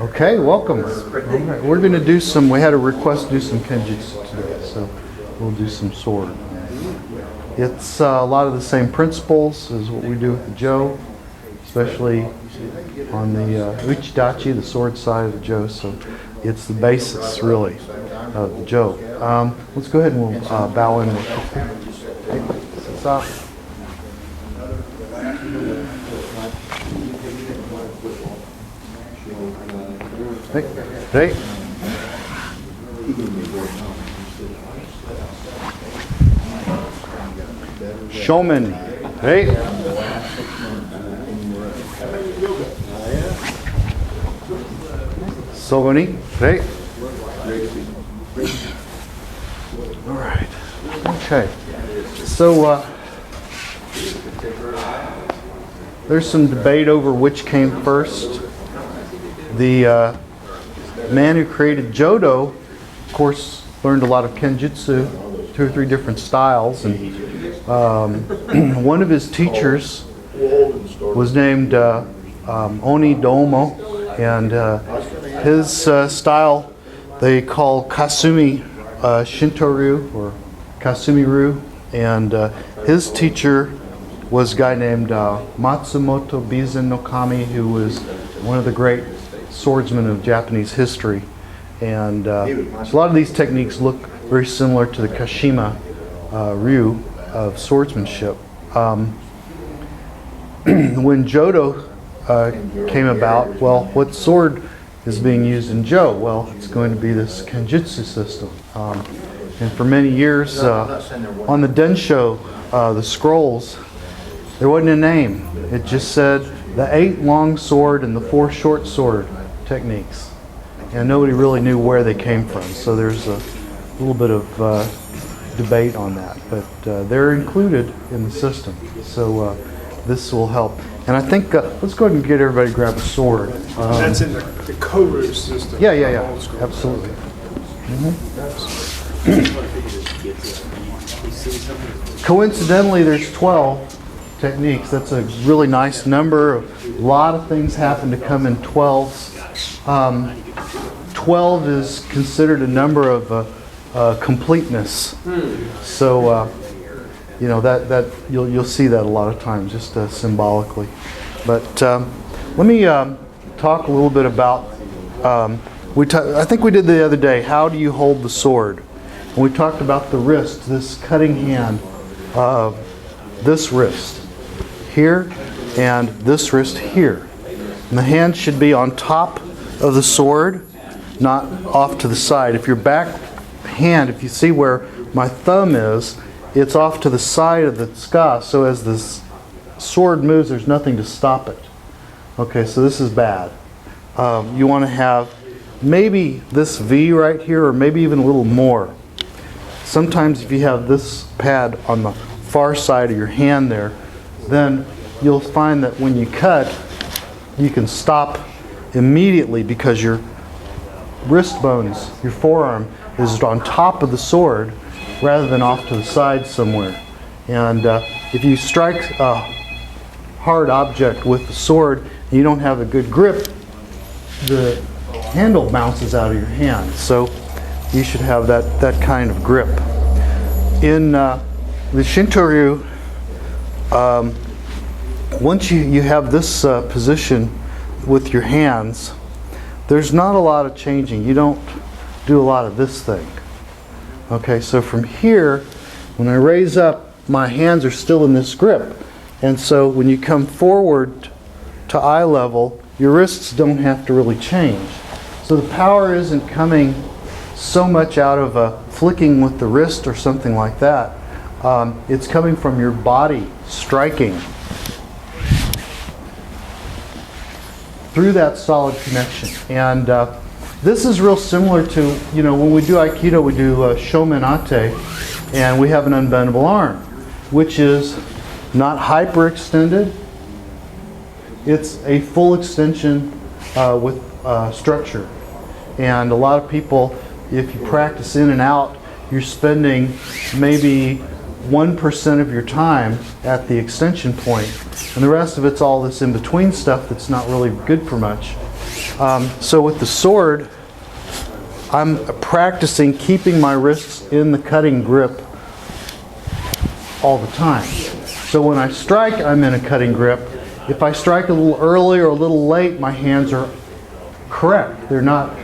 Okay, welcome. Right. We're going to do some, we had a request to do some Kenjutsu today, so we'll do some sword. It's a lot of the same principles as what we do with the Jo, especially on the uchidachi, the sword side of the Jo, so it's the basis, really, of the Jo. Let's go ahead and we'll bow in. Stop. Hey. Showman. Hey. Sogoni. Hey. All right. Okay. So there's some debate over which came first. The man who created Jodo, of course, learned a lot of Kenjutsu, 2 or 3 different styles, and one of his teachers was named Oni Domo, and his style they call Kasumi Shintaryu or Kasumi-ryu, and his teacher was a guy named Matsumoto Biza no Kami, who was one of the great swordsman of Japanese history, and a lot of these techniques look very similar to the Kashima Ryu of swordsmanship. When Jodo came about, well, what sword is being used in Jo? Well, it's going to be this Kenjutsu system, and for many years on the Densho, the scrolls, there wasn't a name. It just said the 8 long sword and the 4 short sword techniques, and nobody really knew where they came from, so there's a little bit of debate on that, but they're included in the system, so this will help. And I think let's go ahead and get everybody to grab a sword. That's in the Koru system. Yeah, absolutely. Coincidentally, there's 12 techniques. That's a really nice number. A lot of things happen to come in 12s. 12 is considered a number of completeness. So you know that you'll see that a lot of times, just symbolically. But let me talk a little bit about. I think we did the other day. How do you hold the sword? And we talked about the wrist, this cutting hand, this wrist here, and this wrist here. And the hand should be on top of the sword, not off to the side. If your back hand, if you see where my thumb is, it's off to the side of the ska, so as this sword moves, there's nothing to stop it. Okay, so this is bad. You want to have maybe this V right here, or maybe even a little more. Sometimes if you have this pad on the far side of your hand there, then you'll find that when you cut, you can stop immediately because your wrist bones, your forearm, is on top of the sword rather than off to the side somewhere. And if you strike a hard object with the sword and you don't have a good grip, the handle bounces out of your hand. So you should have that kind of grip. In the Shintaryu, once you have this position with your hands, there's not a lot of changing. You don't do a lot of this thing. Okay, so from here, when I raise up, my hands are still in this grip. And so when you come forward to eye level, your wrists don't have to really change. So the power isn't coming so much out of a flicking with the wrist or something like that. It's coming from your body striking through that solid connection. And this is real similar to, when we do Aikido, we do shomenate, and we have an unbendable arm, which is not hyperextended. It's a full extension with structure. And a lot of people, if you practice in and out, you're spending maybe 1% of your time at the extension point, and the rest of it's all this in-between stuff that's not really good for much. So with the sword, I'm practicing keeping my wrists in the cutting grip all the time. So when I strike, I'm in a cutting grip. If I strike a little early or a little late, my hands are correct. They're not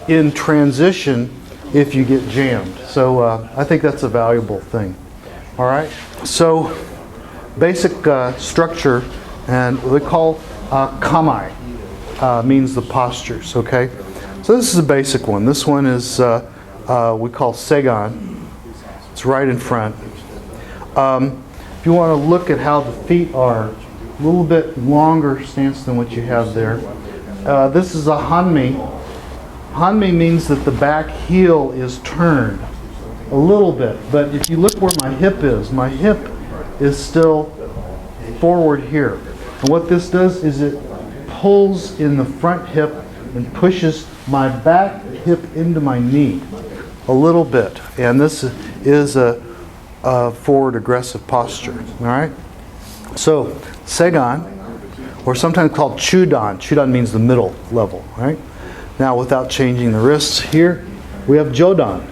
in transition if you get jammed. So I think that's a valuable thing. All right, so basic structure, and what they call kamae means the postures, okay? So this is a basic one. This one is, we call seigan. It's right in front. If you want to look at how the feet are, a little bit longer stance than what you have there. This is a hanmi. Hanmi means that the back heel is turned a little bit, but if you look where my hip is still forward here. And what this does is it pulls in the front hip and pushes my back hip into my knee a little bit. And this is a forward aggressive posture. All right? So, seigan, or sometimes called chūdan. Chūdan means the middle level, right? Now, without changing the wrists here, we have jōdan.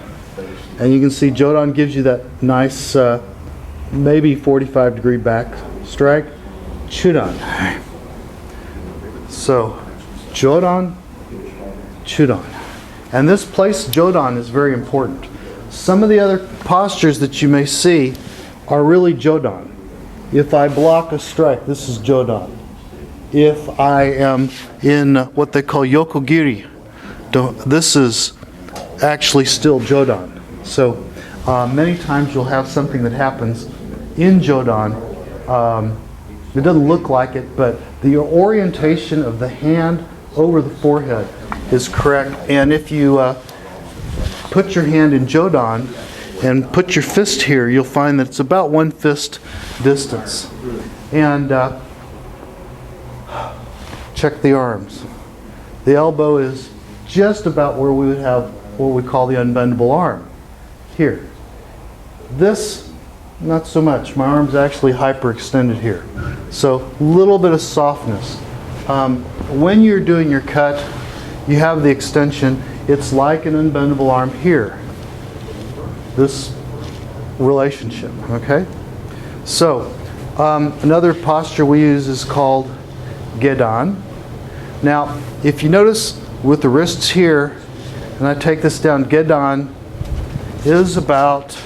And you can see jōdan gives you that nice, maybe 45-degree back strike. Chūdan. So, jōdan, chūdan. And this place, jōdan, is very important. Some of the other postures that you may see are really jōdan. If I block a strike, this is jōdan. If I am in what they call yokogiri, this is actually still jōdan. So many times you'll have something that happens in jōdan. It doesn't look like it, but the orientation of the hand over the forehead is correct. And if you put your hand in jōdan and put your fist here, you'll find that it's about one fist distance. And check the arms. The elbow is just about where we would have what we call the unbendable arm. Here. This, not so much. My arm's actually hyperextended here. So a little bit of softness. When you're doing your cut, you have the extension. It's like an unbendable arm here. This relationship, okay? So, another posture we use is called gedan. Now, if you notice with the wrists here, and I take this down, gedan is about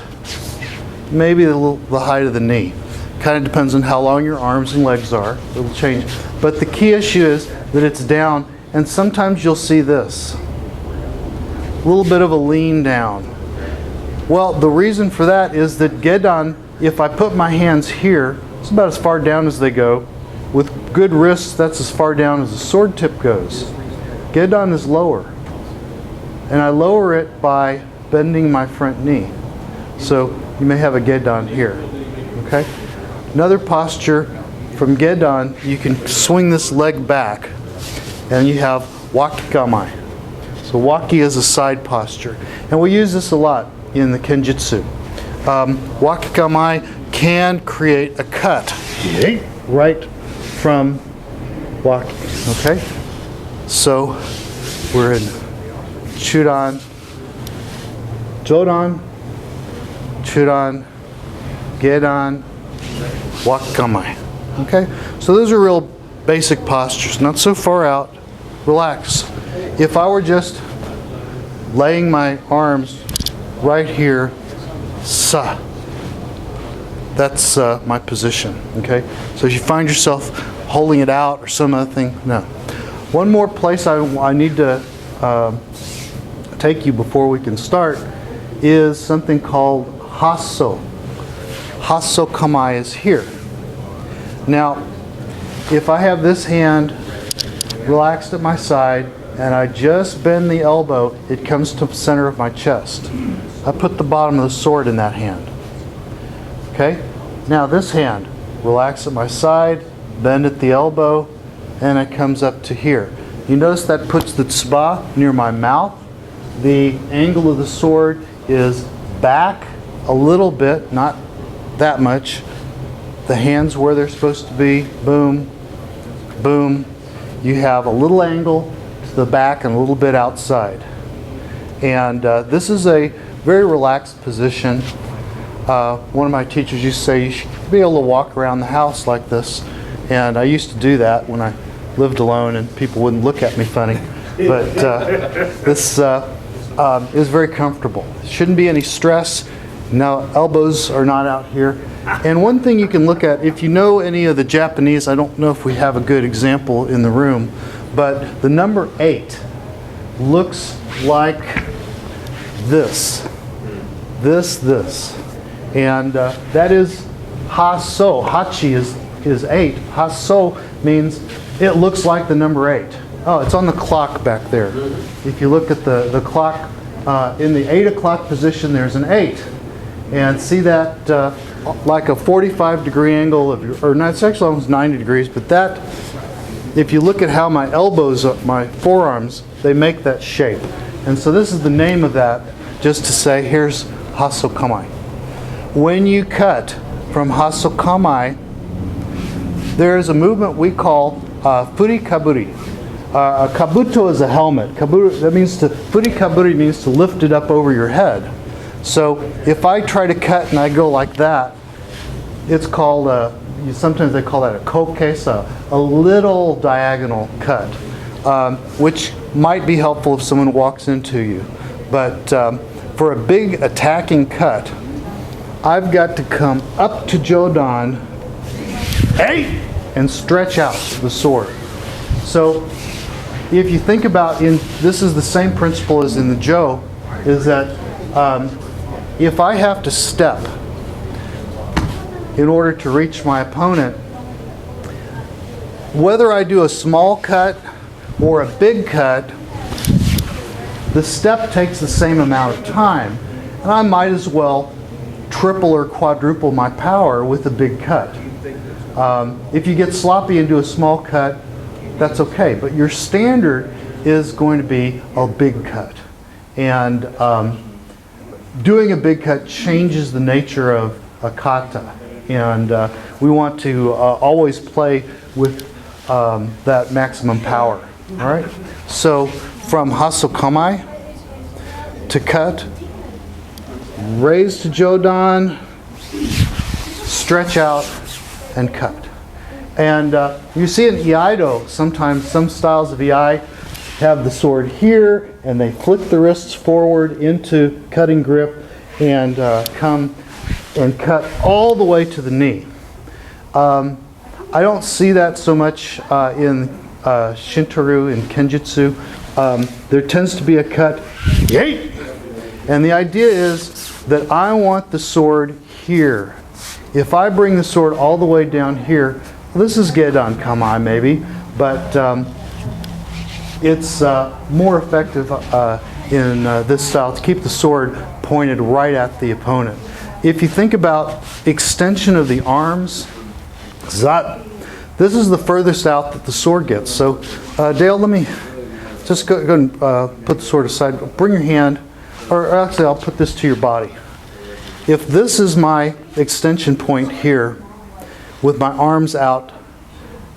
maybe the height of the knee. Kind of depends on how long your arms and legs are. It'll change. But the key issue is that it's down, and sometimes you'll see this. A little bit of a lean down. Well, the reason for that is that gedan, if I put my hands here, it's about as far down as they go. With good wrists, that's as far down as the sword tip goes. Gedan is lower. And I lower it by bending my front knee. So you may have a gedan here. Okay? Another posture from gedan, you can swing this leg back and you have Waki-gamae. So waki is a side posture. And we use this a lot in the Kenjutsu. Waki-gamae can create a cut right from waki. Okay? So we're in chūdan, jōdan, chūdan, gedan, Waki-gamae. Okay? So those are real basic postures. Not so far out. Relax. If I were just laying my arms right here, sa. That's my position. Okay? So if you find yourself holding it out or some other thing, no. One more place I need to take you before we can start is something called Hassō. Hassō-no-kamae is here. Now, if I have this hand relaxed at my side and I just bend the elbow, it comes to the center of my chest. I put the bottom of the sword in that hand. Okay? Now this hand, relax at my side, bend at the elbow, and it comes up to here. You notice that puts the tsuba near my mouth. The angle of the sword is back a little bit, not that much. The hands where they're supposed to be, boom, boom. You have a little angle to the back and a little bit outside. And this is a very relaxed position. One of my teachers used to say you should be able to walk around the house like this. And I used to do that when I lived alone and people wouldn't look at me funny. But this is very comfortable. Shouldn't be any stress. Now elbows are not out here. And one thing you can look at, if you know any of the Japanese, I don't know if we have a good example in the room, but the number 8 looks like this. This. And that is Hassō. Hachi is 8. Hassō means it looks like the number 8. Oh, it's on the clock back there. If you look at the clock, in the 8 o'clock position, there's an 8. And see that like a 45-degree angle of your, or no, it's actually almost 90 degrees, but that, if you look at how my elbows, my forearms, they make that shape. And so this is the name of that, just to say, here's Hassō-no-kamae. When you cut from Hassō-no-kamae, there is a movement we call Furi-kaburi. Kabuto is a helmet. That means Furi-kaburi means to lift it up over your head. So if I try to cut and I go like that, it's called, sometimes they call that a kokesa, a little diagonal cut, which might be helpful if someone walks into you. But for a big attacking cut, I've got to come up to jōdan, and stretch out the sword. So if you think about, this is the same principle as in the jo, is that if I have to step in order to reach my opponent, whether I do a small cut or a big cut, the step takes the same amount of time. And I might as well triple or quadruple my power with a big cut. If you get sloppy and do a small cut, that's okay. But your standard is going to be a big cut. And doing a big cut changes the nature of a kata. And we want to always play with that maximum power. All right? So from Hassō-no-kamae to cut, raise to jōdan, stretch out, and cut. And you see in iaido, sometimes some styles of iai have the sword here, and they flick the wrists forward into cutting grip and come and cut all the way to the knee. I don't see that so much in Shintaryu and Kenjutsu. There tends to be a cut, yay! And the idea is that I want the sword here. If I bring the sword all the way down here, well, this is gedan kamae maybe, but it's more effective in this style to keep the sword pointed right at the opponent. If you think about extension of the arms, zat, this is the furthest out that the sword gets. So Dale, let me just go and put the sword aside. Bring your hand, or actually I'll put this to your body. If this is my extension point here, with my arms out,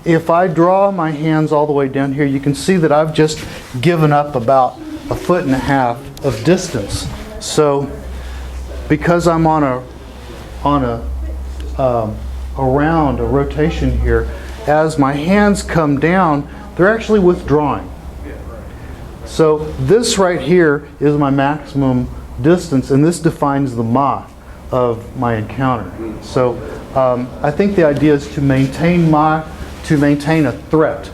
if I draw my hands all the way down here, you can see that I've just given up about 1.5 feet of distance. So because I'm on a rotation here, as my hands come down, they're actually withdrawing. So this right here is my maximum distance, and this defines the ma of my encounter. So I think the idea is to maintain ma, to maintain a threat.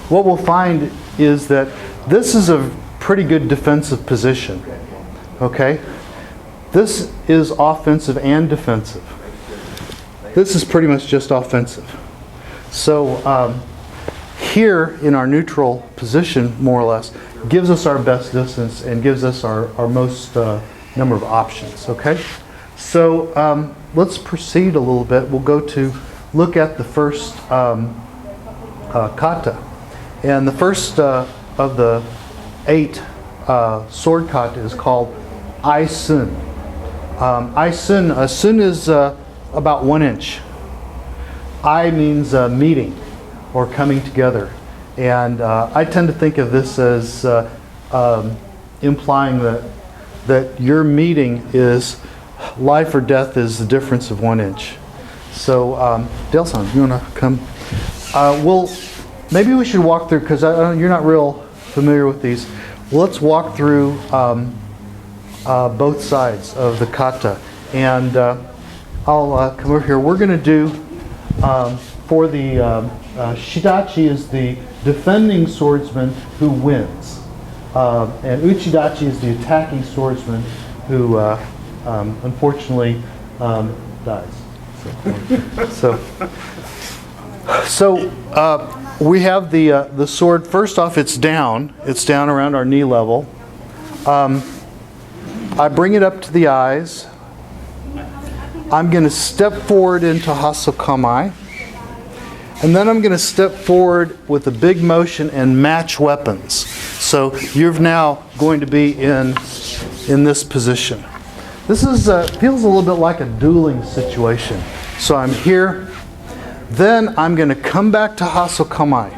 What we'll find is that this is a pretty good defensive position. Okay? This is offensive and defensive. This is pretty much just offensive. So here in our neutral position, more or less, gives us our best distance and gives us our most number of options. Okay? So let's proceed a little bit. We'll go to look at the first kata. And the first of the 8 sword kata is called Issen. Issen is about 1 inch. I means meeting or coming together. And I tend to think of this as implying that your meeting is life or death is the difference of 1 inch. So, Dale-san, you want to come? Maybe we should walk through, because you're not real familiar with these. Let's walk through both sides of the kata. And I'll come over here. We're going to do, for the shidachi is the defending swordsman who wins. And uchidachi is the attacking swordsman who unfortunately dies. So we have the sword. First off, it's down. It's down around our knee level. I bring it up to the eyes. I'm going to step forward into Hassō-no-kamae. And then I'm going to step forward with a big motion and match weapons. So you're now going to be in this position. This is feels a little bit like a dueling situation. So I'm here. Then I'm going to come back to Hassō-no-kamae.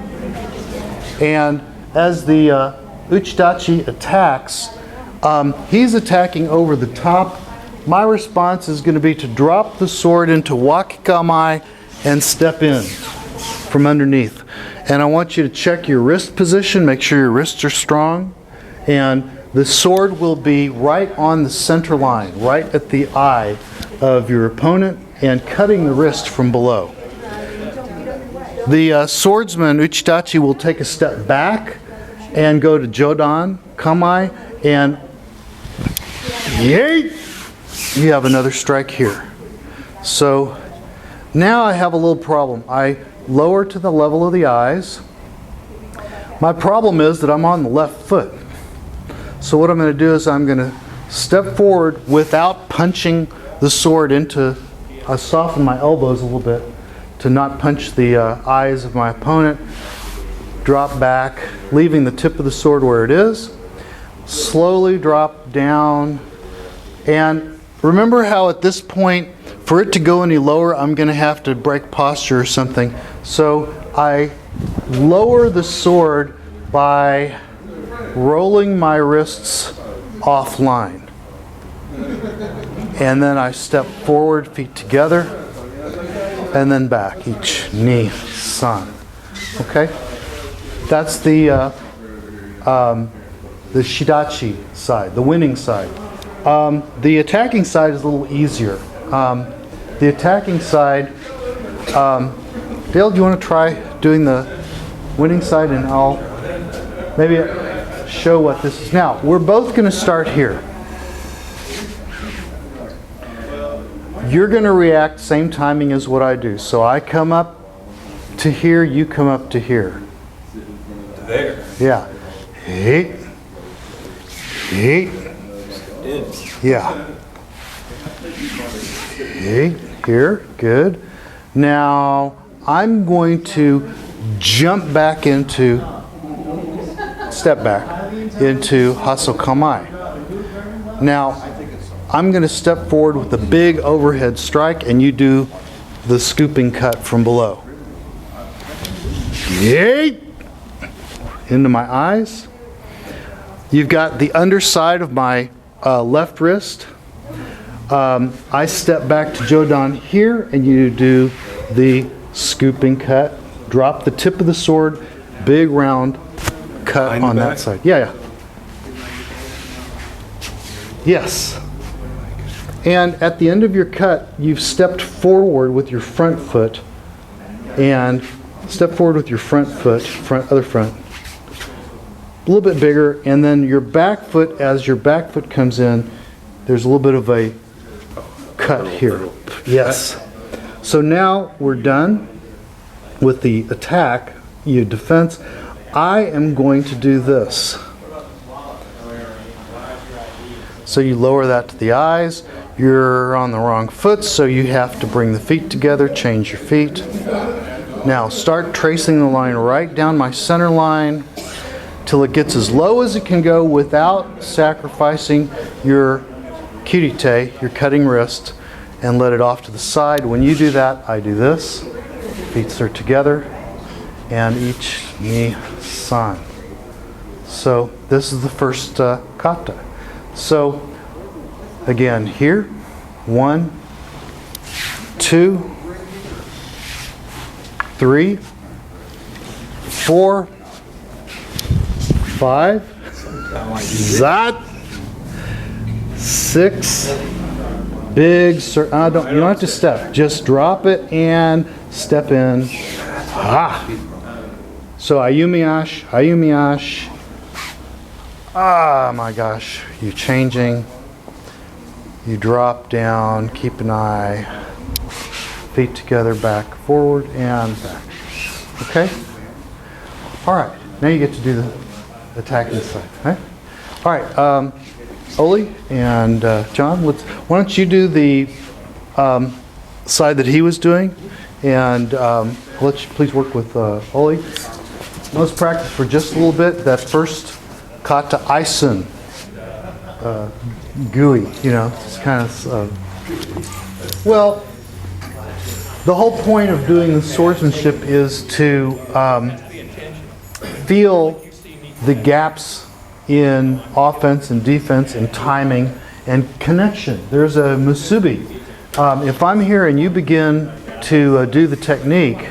And as the uchidachi attacks, he's attacking over the top. My response is going to be to drop the sword into Waki-gamae and step in from underneath. And I want you to check your wrist position, make sure your wrists are strong. And the sword will be right on the center line, right at the eye of your opponent, and cutting the wrist from below. The swordsman, uchidachi, will take a step back and go to jōdan, kamae, and yeet! You have another strike here. So now I have a little problem. I lower to the level of the eyes. My problem is that I'm on the left foot. So what I'm going to do is I'm going to step forward without punching the sword into, I soften my elbows a little bit to not punch the eyes of my opponent. Drop back, leaving the tip of the sword where it is. Slowly drop down. And remember how at this point, for it to go any lower, I'm going to have to break posture or something. So I lower the sword by rolling my wrists offline. And then I step forward, feet together, and then back, each knee, san. Okay? That's the shidachi side, the winning side. The attacking side is a little easier. The attacking side, Dale, do you want to try doing the winning side, and I'll maybe show what this is. Now, we're both going to start here. You're going to react same timing as what I do. So I come up to here, you come up to here. There. Yeah. Hey. Hey. Yeah. Hey. Here. Good. Now I'm going to jump back into, step back into Hassō-no-kamae. Now I'm going to step forward with a big overhead strike, and you do the scooping cut from below. Yay! Into my eyes. You've got the underside of my left wrist. I step back to jōdan here, and you do the scooping cut. Drop the tip of the sword, big round cut on that side. Yeah. Yes. And at the end of your cut, you've stepped forward with your front foot, and step forward with your front foot, other front, a little bit bigger, and then your back foot, as your back foot comes in, there's a little bit of a cut here. Yes. So now we're done with the attack, your defense. I am going to do this. So you lower that to the eyes. You're on the wrong foot, so you have to bring the feet together, change your feet. Now start tracing the line right down my center line till it gets as low as it can go without sacrificing your kiri-te, your cutting wrist, and let it off to the side. When you do that, I do this. Feet are together, and each ni san. So this is the first kata. So again, here, 1, 2, 3, 4, 5, zat, 6, big, you don't have to step, just drop it and step in. Ah. So ayumiash, ayumiash. Ah, my gosh, you changing. You drop down, keep an eye. Feet together, back, forward, and back. Okay? All right, now you get to do the attacking side. Right? All right, Oli and John, why don't you do the side that he was doing, and let's please work with Oli. Let's practice for just a little bit that first kata Issen, gooey, it's kind of, well, the whole point of doing the swordsmanship is to feel the gaps in offense and defense and timing and connection. There's a musubi. If I'm here and you begin to do the technique,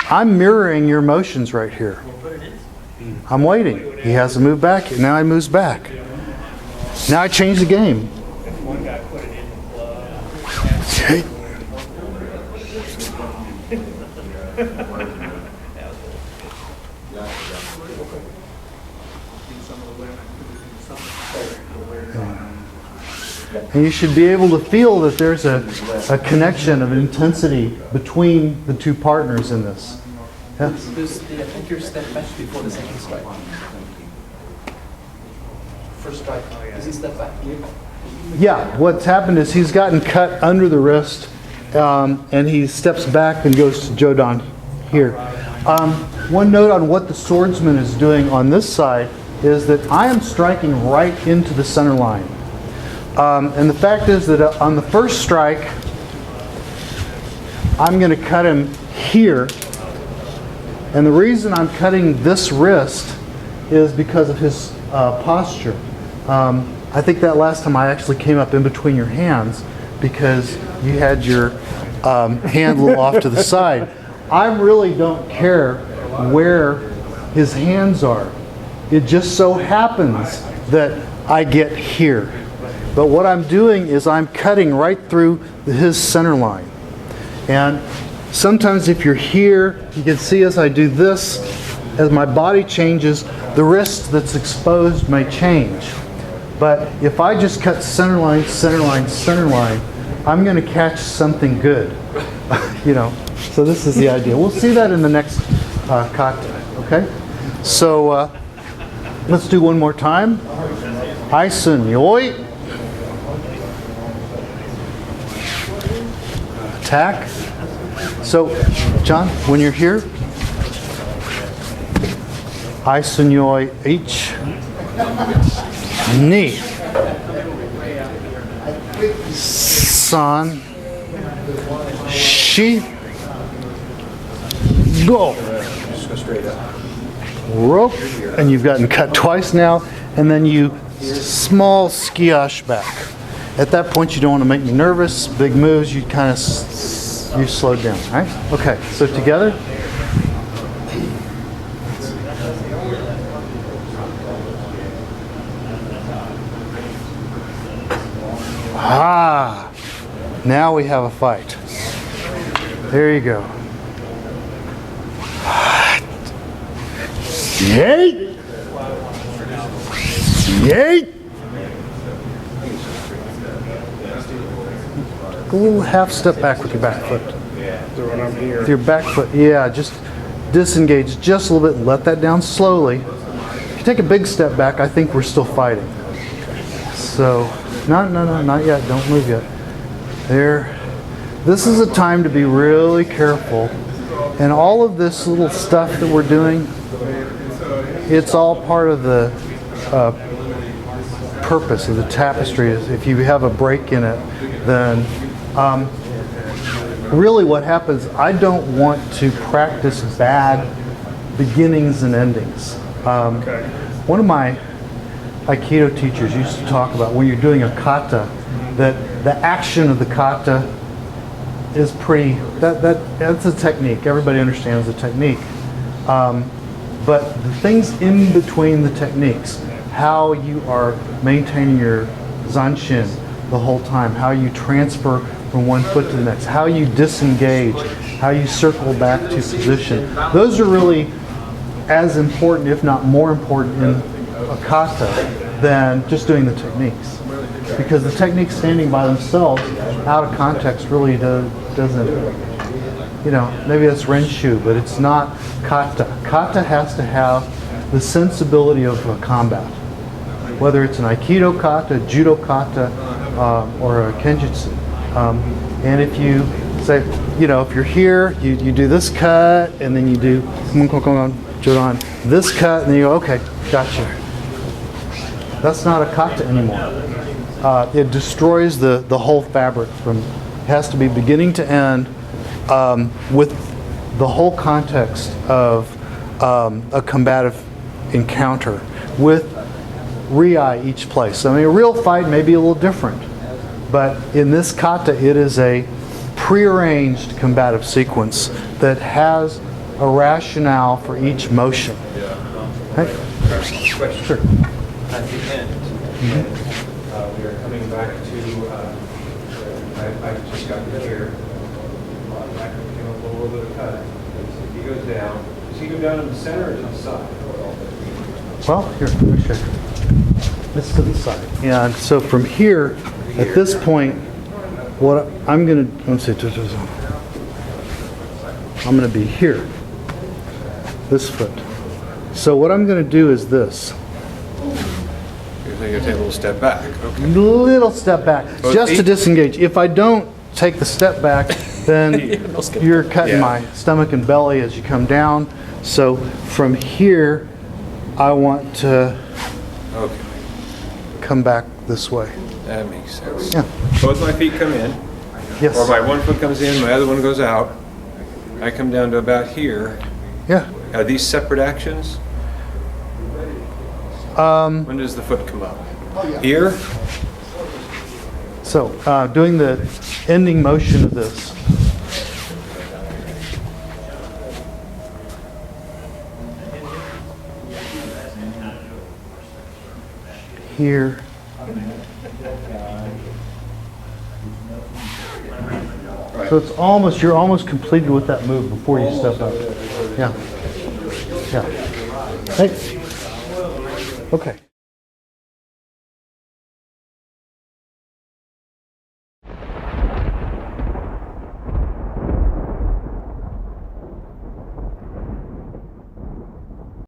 I'm mirroring your motions right here. I'm waiting. He has to move back. Now he moves back. Now I change the game. Okay. And you should be able to feel that there's a connection of intensity between the two partners in this. Yes? Does the attacker step back before the second strike? First strike, does he step back? Yeah, what's happened is he's gotten cut under the wrist, and he steps back and goes to jōdan here. One note on what the swordsman is doing on this side is that I am striking right into the center line. And the fact is that on the first strike, I'm going to cut him here. And the reason I'm cutting this wrist is because of his posture. I think that last time I actually came up in between your hands because you had your hand a little off to the side. I really don't care where his hands are. It just so happens that I get here. But what I'm doing is I'm cutting right through his center line. And sometimes if you're here, you can see as I do this, as my body changes, the wrist that's exposed may change. But if I just cut center line, center line, center line, I'm going to catch something good. So this is the idea. We'll see that in the next kata, okay? So let's do one more time. Issen, yoi. Attack. So, John, when you're here, Issen, yoi, H, ni, san, shi, go. Rope, and you've gotten cut twice now, and then you small skiash back. At that point, you don't want to make me nervous. Big moves, you kind of you slow down. All right? Okay. So together. Ah. Now we have a fight. There you go. Yay! Yay! A little half step back with your back foot. So when I'm here, With your back foot, yeah, just disengage just a little bit and let that down slowly. If you take a big step back, I think we're still fighting. So, no, not yet. Don't move yet. There. This is a time to be really careful. And all of this little stuff that we're doing, it's all part of the purpose of the tapestry. Is if you have a break in it, then really what happens, I don't want to practice bad beginnings and endings. One of my Aikido teachers used to talk about when you're doing a kata, that the action of the kata is pretty, that's a technique. Everybody understands the technique. But the things in between the techniques, how you are maintaining your zanshin the whole time, how you transfer from one foot to the next, how you disengage, how you circle back to position, those are really as important, if not more important, in a kata than just doing the techniques. Because the techniques standing by themselves, out of context, really doesn't, you know, maybe that's Renshu, but it's not kata. Kata has to have the sensibility of combat. Whether it's an Aikido kata, Judo kata, or a Kenjutsu. And if you say, you know, if you're here, you do this cut, and then you do jōdan, this cut, and then you go, okay, gotcha. That's not a kata anymore. It destroys the whole fabric. It has to be beginning to end with the whole context of a combative encounter with riai each place. I mean, a real fight may be a little different, but in this kata, it is a prearranged combative sequence that has a rationale for each motion. Hey? Question. Sure. At the end, we are coming back to, I just got here, back a little bit of cut. He goes down. Does he go down in the center or to the side? Well, here, let me show you. This to the side. And so from here, at this point, what I'm going to, I'm going to be here, this foot. So what I'm going to do is this. You're going to take a little step back. Okay. Little step back, Both just to feet? disengage. If I don't take the step back, then you're cutting Yeah. my stomach and belly as you come down. So from here, I want to Okay. come back this way. That makes sense. Yeah. Both my feet come in, Yes. or my one foot comes in, my other one goes out. I come down to about here. Yeah. Are these separate actions? When does the foot come up? Here? So doing the ending motion of this. Here. So it's almost, you're almost completed with that move before you step up. Yeah. Yeah. Hey. Okay.